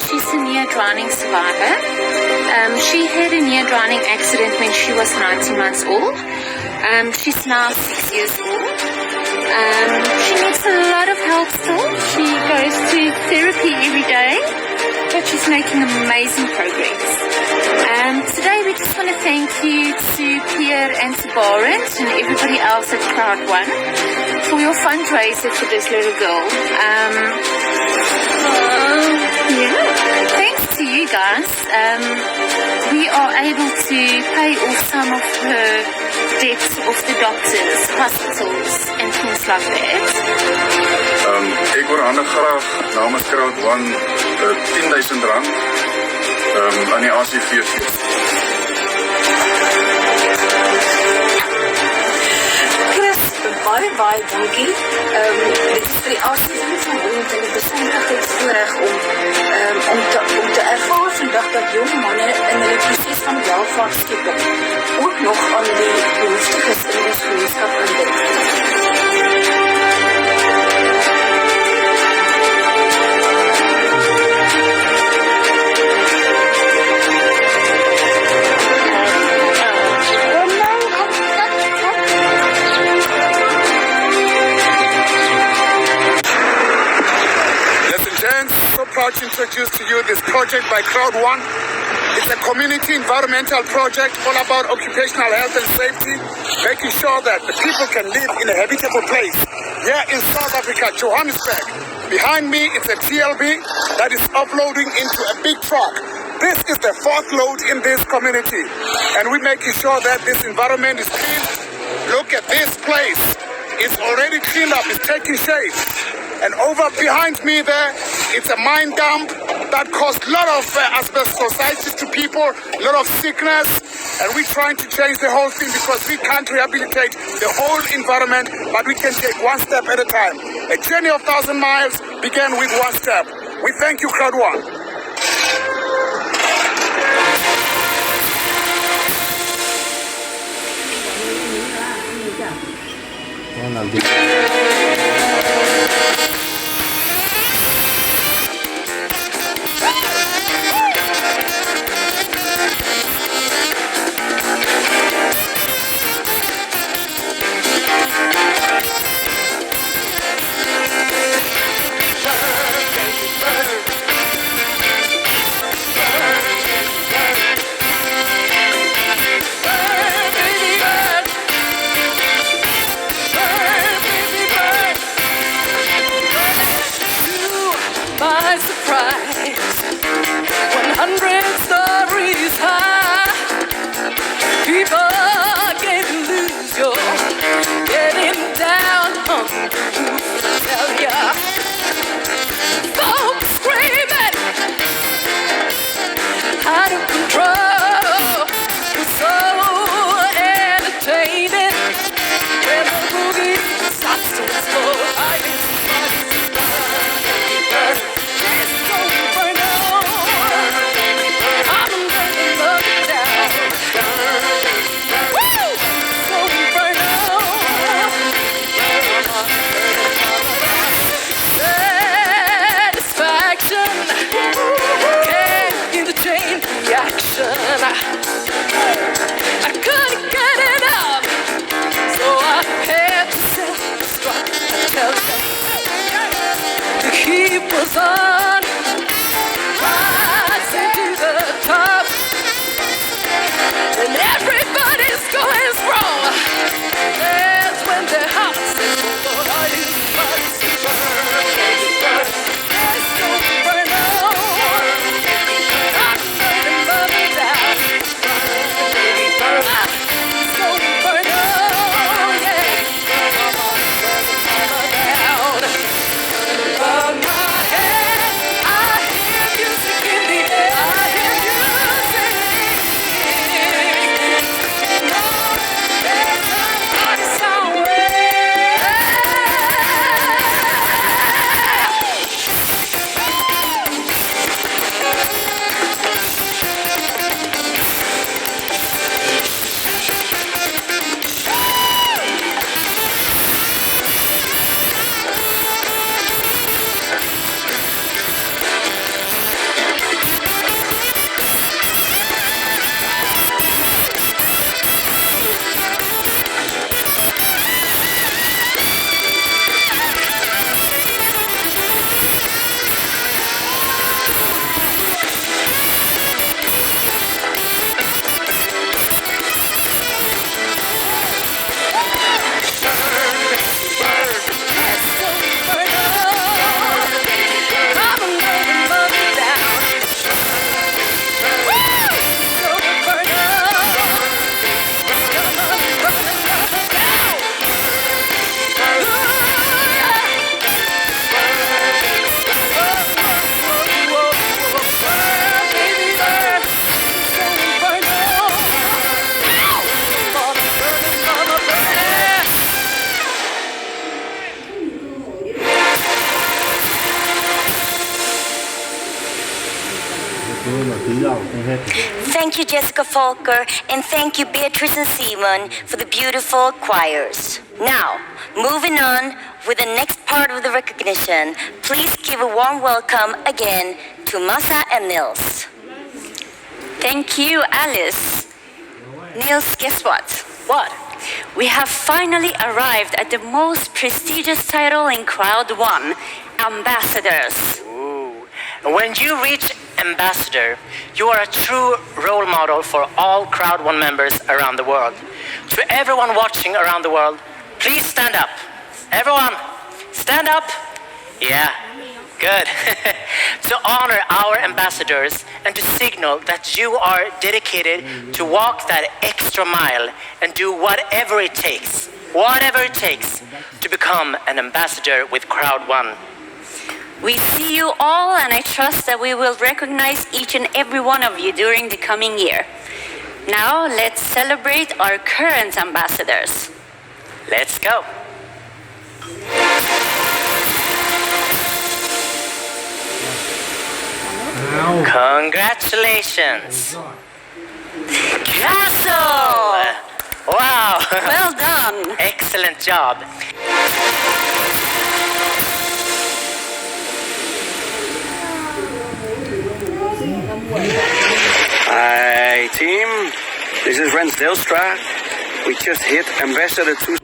She's a near drowning survivor. She had a near drowning accident when she was 19 months old. She's now 6 years old. She needs a lot of help still. She goes to therapy every day, but she's making amazing progress. Today we just want to thank you to Pierre and to Barent and everybody else at Crowd1 for your fundraiser for this little girl. Thanks to you guys, we are able to pay off some of her debts of the doctors, hospitals and things like that. Ek oorhandig graag namens Crowd1 R10,000 aan die ACV. Chris, baie dankie. Dit is vir die ACV van Boeing en die besonderheidsvoorreg om te ervaar vandag dat jong manne in hulle proses van welvaartskeping ook nog aan die behoeftiges in ons gemeenskap aandink. So proud to introduce to you this project by Crowd1. It's a community environmental project all about occupational health and safety, making sure that the people can live in a habitable place. Here in South Africa, Johannesburg. Behind me, it's a TLB that is uploading into a big truck. This is the fourth load in this community, and we're making sure that this environment is clean. Look at this place. It's already cleaned up, it's taking shape. And over behind me there, it's a mine dump that caused a lot of asbestosis to people, a lot of sickness. And we're trying to change the whole thing because we can't rehabilitate the whole environment, but we can take one step at a time. A journey of 1,000 miles began with one step. We thank you, Crowd1. làm gì by surprise. 100 stories high, people getting loose. You're getting down on the roof. I tell ya, folks screaming out of control. It's so entertaining when the boogie starts to explode. I couldn't get enough, so I had to self-destruct. I tell you, the heat was on, rising to the top, and everybody's going strong. That's when their hearts say, Lord, are you burning? Let's go burn on. I'm burning love down. Thank you, Jessica Falker, and thank you, Beatrice and Simon, for the beautiful choirs. Now, moving on with the next part of the recognition, please give a warm welcome again to Masa and Nils. Thank you, Alice. Nils, guess what? What? We have finally arrived at the most prestigious title in Crowd1, Ambassadors. Ooh. When you reach ambassador, you are a true role model for all Crowd1 members around the world. To everyone watching around the world, please stand up. Everyone, stand up. Yeah, good. To honor our ambassadors and to signal that you are dedicated to walk that extra mile and do whatever it takes to become an ambassador with Crowd1. We see you all, and I trust that we will recognize each and every one of you during the coming year. Now, let's celebrate our current ambassadors. Let's go. Congratulations. Castle! Wow. Well done. Excellent job. Hi team, this is Rens Delstra. We just hit Ambassador 2.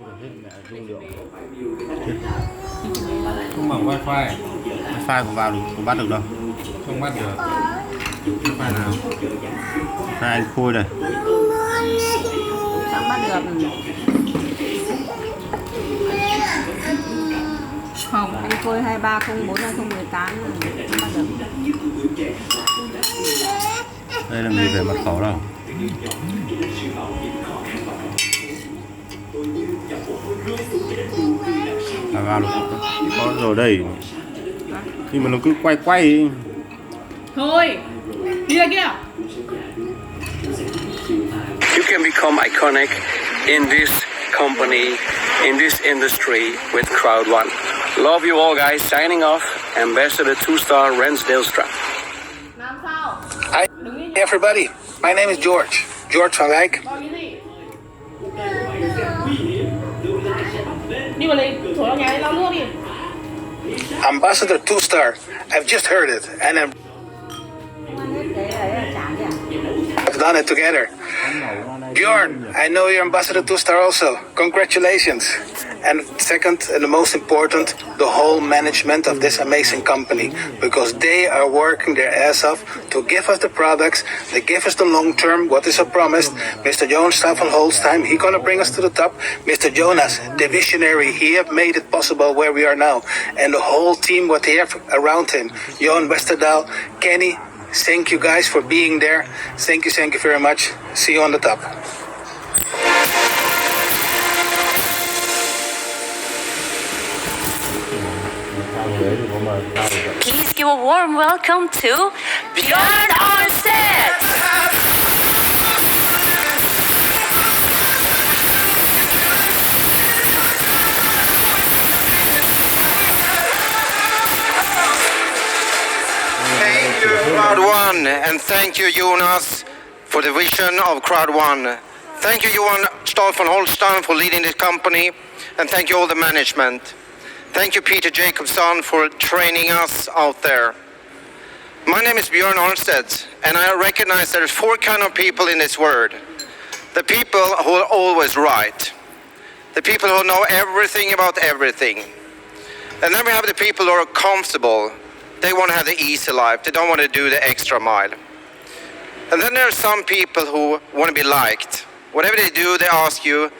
Không bằng wifi. Wifi của vào được, không bắt được đâu. Không bắt được. Wifi nào? Wifi anh Khôi này. Sao bắt được? Không, anh Khôi 2304-2018 không bắt được. Đây làm gì về mật khẩu đâu. À, vào được. Có rồi đây. Nhưng mà nó cứ quay. Thôi, đi ra kia. You can become iconic in this company, in this industry with Crowd1. Love you all guys. Signing off, Ambassador 2-star Rens Delstra. Hi everybody, my name is George van Dijk. Ambassador 2-star, I've just heard it and I've done it together. Bjorn, I know you're Ambassador 2-star also. Congratulations. And second, and the most important, the whole management of this amazing company, because they are working their ass off to give us the products, they give us the long term, what is promised. Mr. Jonas Staffel Holstein, he gonna bring us to the top. Mr. Jonas, the visionary, he have made it possible where we are now. And the whole team, what they have around him. Johan Westerdahl, Kenny, thank you guys for being there. Thank you very much. See you on the top. Please give a warm welcome to Björn Arnstedt. Thank you, Crowd1, and thank you, Jonas, for the vision of Crowd1. Thank you, Johan Staffel Holstein, for leading this company, and thank you all the management. Thank you, Peter Jacobson, for training us out there. My name is Björn Arnstedt, and I recognize there's 4 kinds of people in this world. The people who are always right. The people who know everything about everything. And then we have the people who are comfortable. They want to have the easy life. They don't want to do the extra mile. And then there are some people who want to be liked. Whatever they do, they ask you,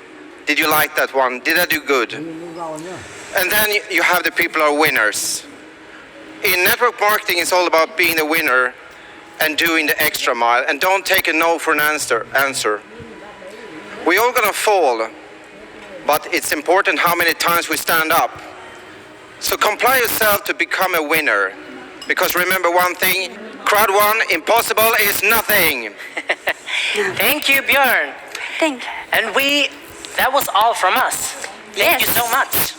did you like that one? Did I do good? And then you have the people who are winners. In network marketing, it's all about being the winner and doing the extra mile. And don't take a no for an answer. We're all gonna fall, but it's important how many times we stand up. So comply yourself to become a winner. Because remember one thing, Crowd1, impossible is nothing. Thank you, Björn. And that was all from us. Thank you so much.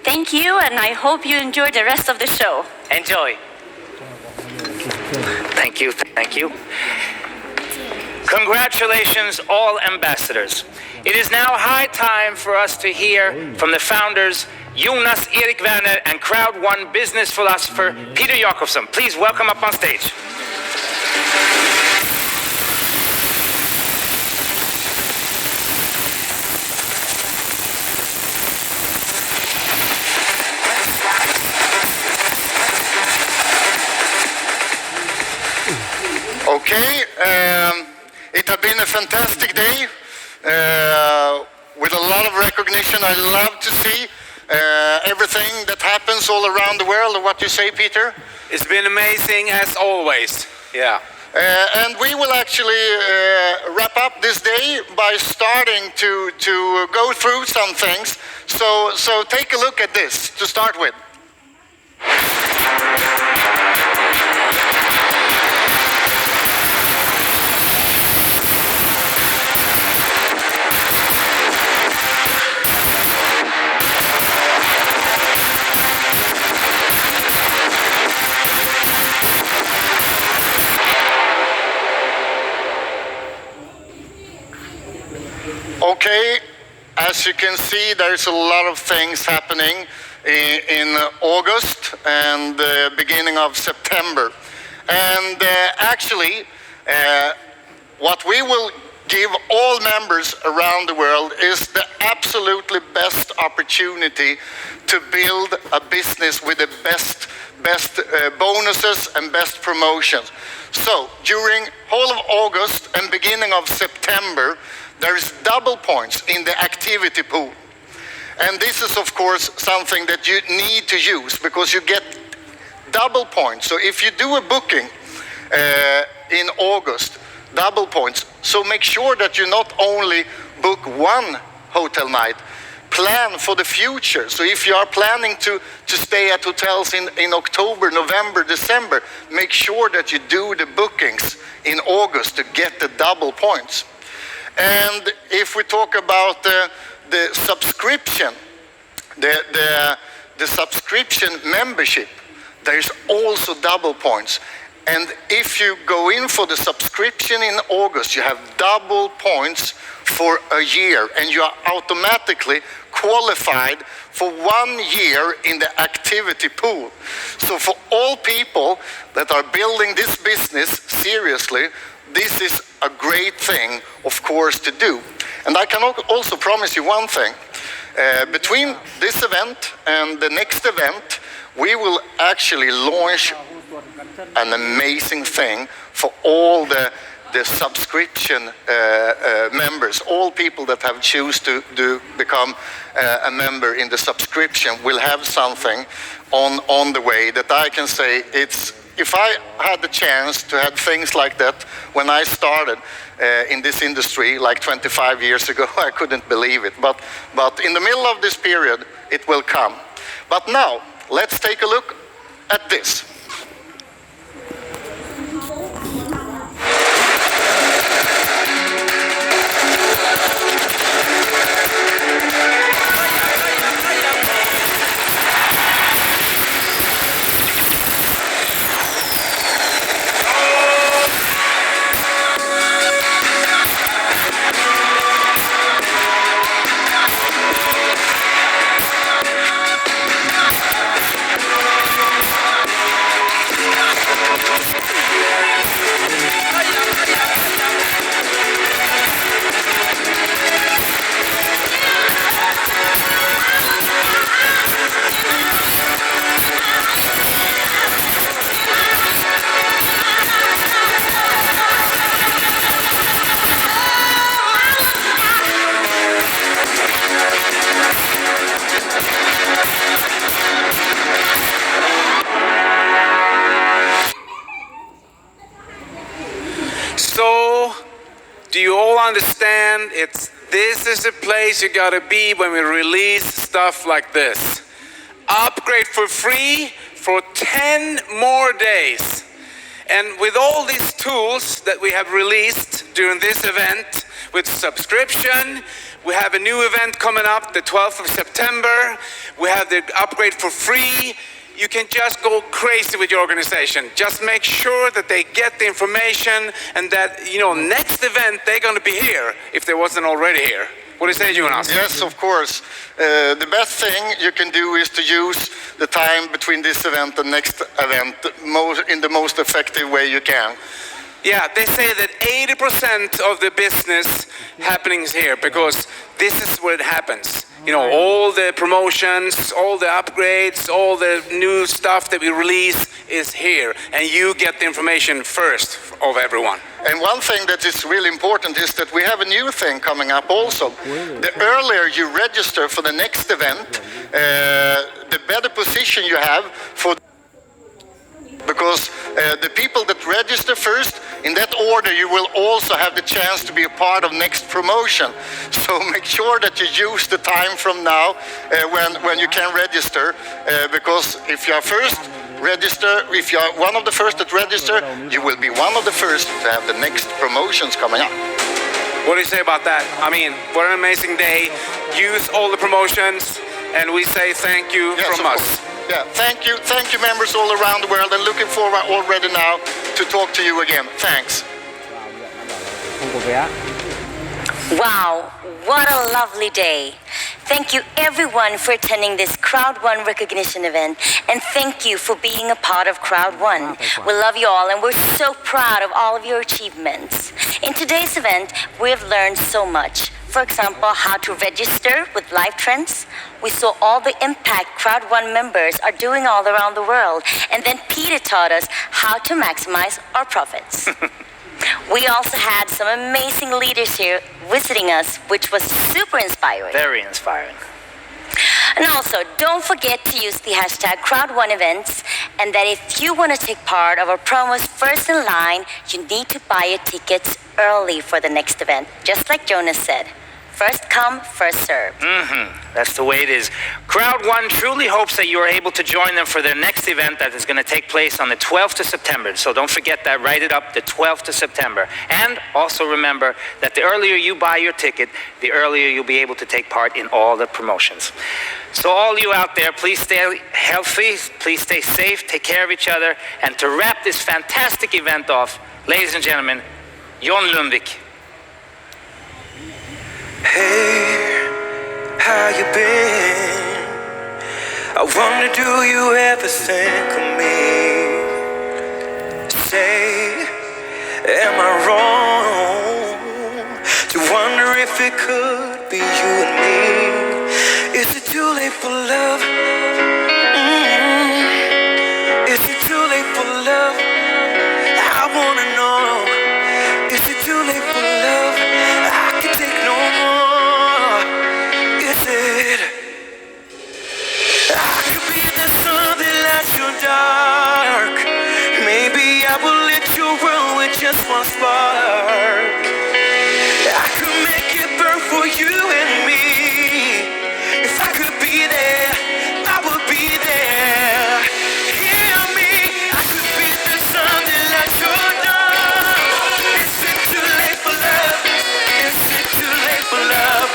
Thank you, and I hope you enjoy the rest of the show. Enjoy. Thank you. Congratulations, all ambassadors. It is now high time for us to hear from the founders, Jonas Erik Werner and Crowd1 business philosopher, Peter Jakobsson. Please welcome up on stage. it has been a fantastic day with a lot of recognition. I love to see everything that happens all around the world. What you say, Peter? It's been amazing as always. Yeah. And we will actually wrap up this day by starting to go through some things. So take a look at this to start with. Okay, as you can see, there's a lot of things happening in August and the beginning of September. And actually, what we will give all members around the world is the absolutely best opportunity to build a business with the best bonuses and best promotions. So during whole of August and beginning of September, there is double points in the activity pool. And this is of course something that you need to use because you get double points. So if you do a booking in August, double points. So make sure that you not only book one hotel night, plan for the future. So if you are planning to stay at hotels in October, November, December, make sure that you do the bookings in August to get the double points. And if we talk about the subscription, the subscription membership, there's also double points. And if you go in for the subscription in August, you have double points for a year, and you are automatically qualified for 1 year in the activity pool. So for all people that are building this business seriously, this is a great thing, of course, to do. And I can also promise you one thing. Between this event and the next event, we will actually launch an amazing thing for all the subscription members. All people that have chosen to become a member in the subscription will have something on the way that I can say it's. If I had the chance to have things like that when I started in this industry like 25 years ago, I couldn't believe it. But in the middle of this period, it will come. But now, let's take a look at this. So, do you all understand? This is a place you gotta be when we release stuff like this. Upgrade for free for 10 more days. And with all these tools that we have released during this event, with subscription, we have a new event coming up the 12th of September. We have the upgrade for free. You can just go crazy with your organization. Just make sure that they get the information and that, next event they're going to be here if they wasn't already here. What do you say, Jonas? Yes, of course. The best thing you can do is to use the time between this event and next event in the most effective way you can. Yeah, they say that 80% of the business happenings here because this is where it happens. You know, all the promotions, all the upgrades, all the new stuff that we release is here, and you get the information first of everyone. And one thing that is really important is that we have a new thing coming up also. The earlier you register for the next event, the better position you have for, because the people that register first, in that order you will also have the chance to be a part of next promotion. So make sure that you use the time from now when you can register, because if you are first register, if you are one of the first that register, you will be one of the first to have the next promotions coming up. What do you say about that? I mean, what an amazing day. Use all the promotions, and we say thank you from us. Yeah, thank you members all around the world, and looking forward already now to talk to you again. Thanks. Wow, what a lovely day. Thank you everyone for attending this Crowd1 recognition event, and thank you for being a part of Crowd1. We love you all, and we're so proud of all of your achievements. In today's event, we've learned so much. For example, how to register with live trends. We saw all the impact Crowd1 members are doing all around the world, and then Peter taught us how to maximize our profits. We also had some amazing leaders here visiting us, which was super inspiring. Very inspiring. And also, don't forget to use the hashtag Crowd1events, and that if you want to take part of our promos first in line, you need to buy your tickets early for the next event, just like Jonas said. First come, first served. That's the way it is. Crowd1 truly hopes that you are able to join them for their next event that is going to take place on the 12th of September. So don't forget that, write it up, the 12th of September. And also remember that the earlier you buy your ticket, the earlier you'll be able to take part in all the promotions. So all you out there, please stay healthy, please stay safe, take care of each other. And to wrap this fantastic event off, ladies and gentlemen, John Lundvik. Hey, how you been? I wonder, do you ever think of me? Say, am I wrong to wonder if it could be you and me? Is it too late for love? Is it too late for love? I wanna know. Is it too late for love? I can take no more. Is it? I could be the sun that lights your dark. Maybe I will lit your world with just one spark. I could make it burn for you and me. If I could be there, I would be there. Hear me, I could be the sun that lights your dark. Is it too late for love? Is it too late for love?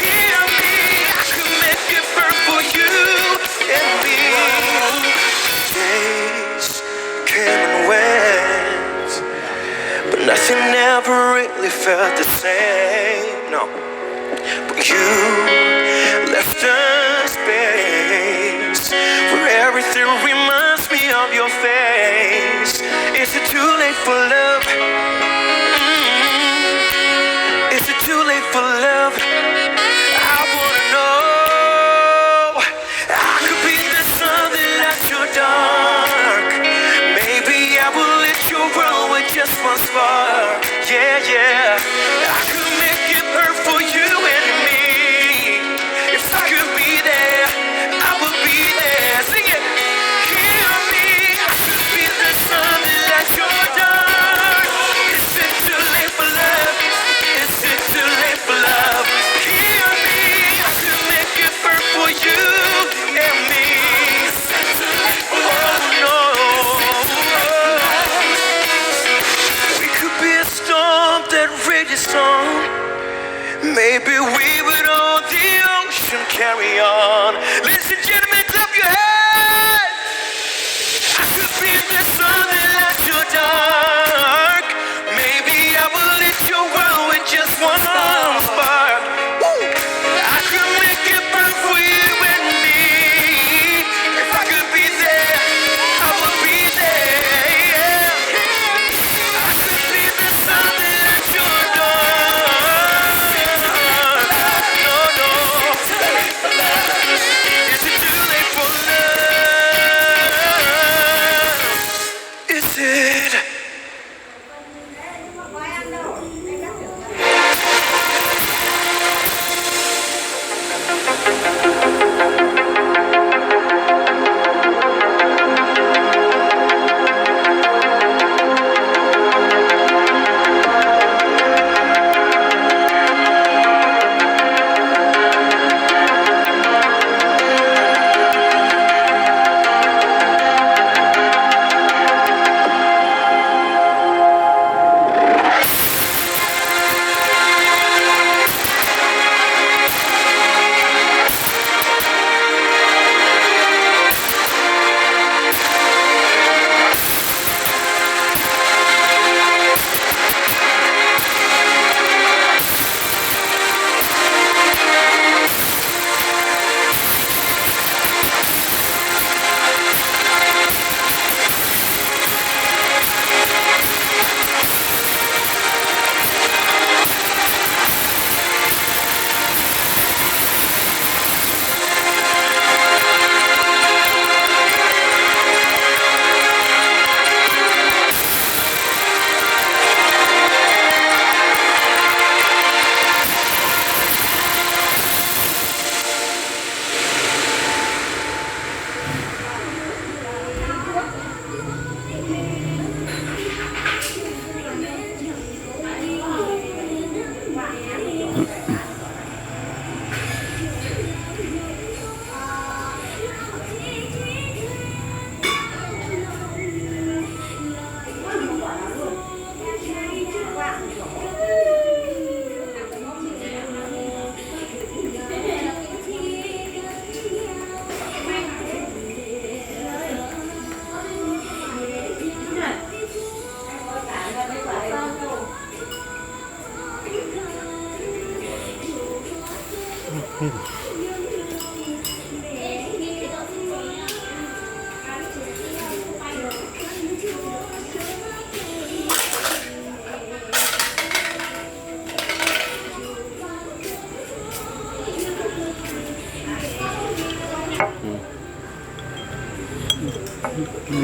Hear me, I could make it burn for you and me. Days came and went, but nothing ever really felt the same. No, but you left a space where everything reminds me of your face. Is it too late for love? Is it too late for love? I wanna know. I could be the sun that lights your dark. Maybe I will lit your world with just one spark. Yeah, yeah. I could make it burn for you and me. If I could be there, I would be there. Sing it. Hear me. I could be the sun that lights your dark. Is it too late for love? Is it too late for love? Hear me. I could make it burn for you and me. Oh no. We could be a storm that rages on. Maybe we would own the ocean, carry on. Ladies and gentlemen, clap your hands. I could be the sun that lights your dark. Maybe I will lit your world with just one spark. Woo! I could make it burn for you and me. If I could be there, I would be there. Yeah. I could be the sun that lights your dark. No, no.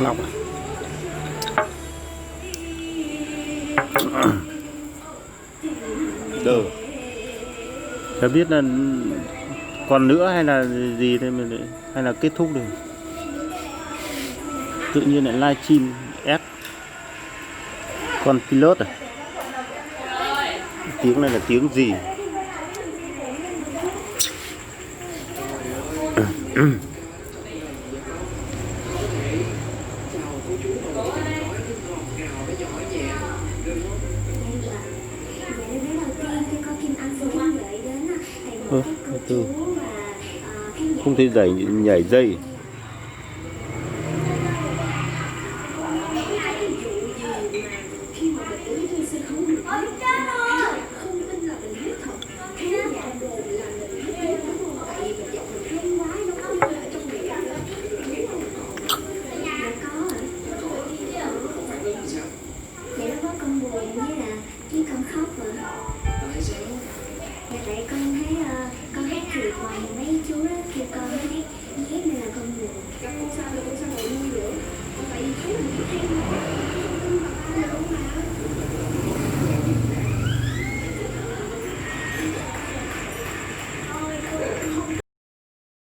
Lọc được. Chả biết là còn nữa hay là gì đây mà hay là kết thúc rồi. Tự nhiên lại livestream S con pilot à? Tiếng này là tiếng gì? Từ không thể nhảy dây.